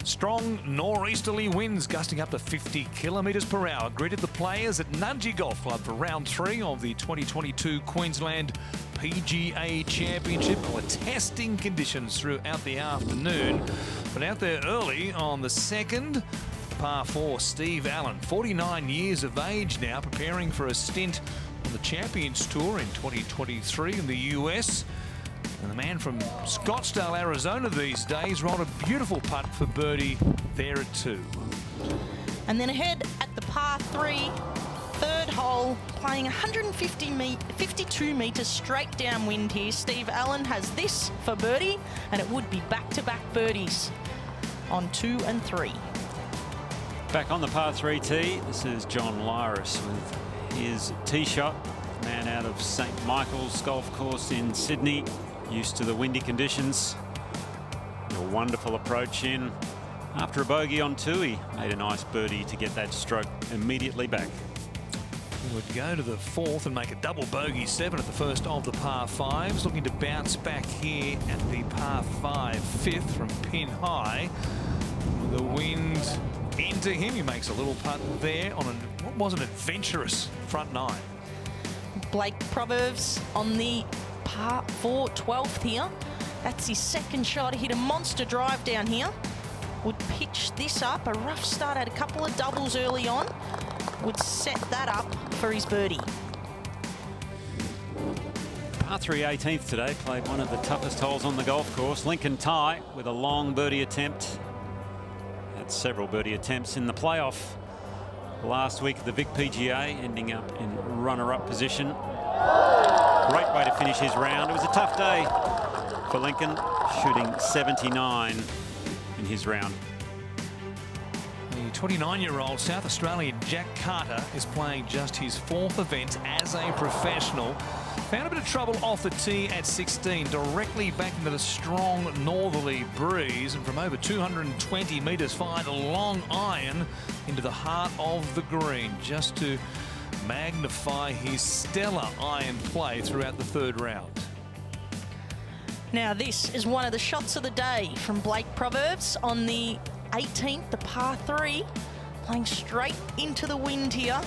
Strong northeasterly winds gusting up to 50 kilometres per hour greeted the players at Nudgee Golf Club for round 3 of the 2022 Queensland PGA Championship. With testing conditions throughout the afternoon, but out there early on the second, par 4, Steve Allen, 49 years of age now, preparing for a stint on the Champions Tour in 2023 in the US. And the man from Scottsdale, Arizona these days rolled a beautiful putt for birdie there at 2. And then ahead at the par 3, third hole, playing 52 metres straight downwind here. Steve Allen has this for birdie, and it would be back-to-back birdies on 2 and 3. Back on the par 3 tee, this is John Lyris with his tee shot. Man out of St Michael's Golf Course in Sydney, used to the windy conditions. A wonderful approach in. After a bogey on 2, he made a nice birdie to get that stroke immediately back. He would go to the 4th and make a double bogey 7 at the first of the par 5s, looking to bounce back here at the par 5 5th from pin high. With the wind into him, he makes a little putt there on what was an adventurous front 9. Blake Proverbs on the par 4 12th here. That's his second shot. He hit a monster drive down here. Would pitch this up. A rough start, had a couple of doubles early on. Would set that up for his birdie. Par 3 18th today, played one of the toughest holes on the golf course. Lincoln Ty with a long birdie attempt. Had several birdie attempts in the playoff last week at the Vic PGA, ending up in runner-up position. Great way to finish his round. It was a tough day for Lincoln, shooting 79 in his round. The 29-year-old South Australian Jack Carter is playing just his 4th event as a professional. Found a bit of trouble off the tee at 16, directly back into the strong northerly breeze, and from over 220 metres fired a long iron into the heart of the green, just to magnify his stellar iron play throughout the 3rd round. Now this is one of the shots of the day from Blake Proverbs on the 18th, the par 3, playing straight into the wind here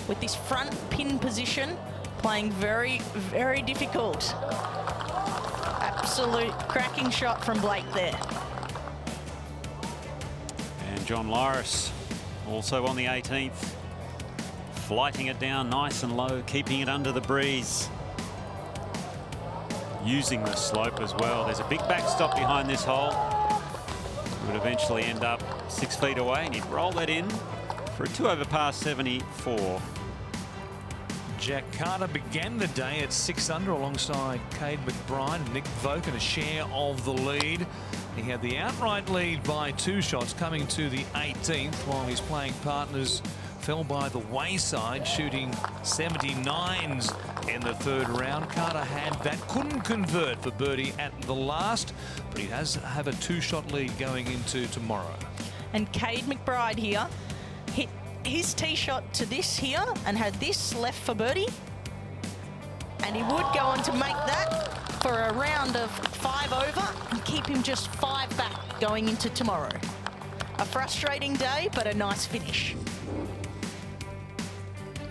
with this front pin position, playing very, very difficult. Absolute cracking shot from Blake there. And John Lyris also on the 18th, flighting it down nice and low, keeping it under the breeze. Using the slope as well. There's a big backstop behind this hole. It would eventually end up 6 feet away, and he'd roll that in for a 2 over par 74. Jack Carter began the day at 6 under alongside Cade McBride and Nick Voke in a share of the lead. He had the outright lead by 2 shots coming to the 18th, while his playing partners fell by the wayside, shooting 79s in the 3rd round. Carter had that, couldn't convert for birdie at the last, but he does have a 2-shot lead going into tomorrow. And Cade McBride here hit his tee shot to this here and had this left for birdie, and he would go on to make that for a round of 5 over and keep him just 5 back going into tomorrow. A frustrating day, but a nice finish.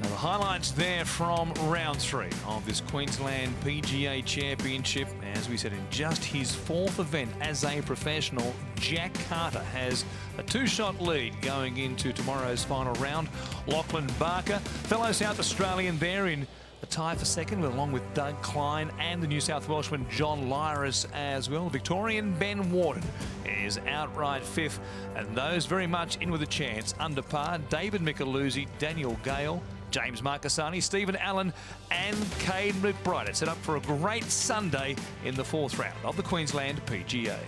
Now the highlights there from round 3 of this Queensland PGA Championship. As we said, in just his 4th event as a professional, Jack Carter has a 2-shot lead going into tomorrow's final round. Lachlan Barker, fellow South Australian, there in a tie for 2nd, along with Doug Klein and the New South Welshman John Lyris as well. Victorian Ben Warden is outright 5th, and those very much in with a chance under par: David Micheluzzi, Daniel Gale, James Marcassani, Stephen Allen and Cade McBride. It's set up for a great Sunday in the 4th round of the Queensland PGA.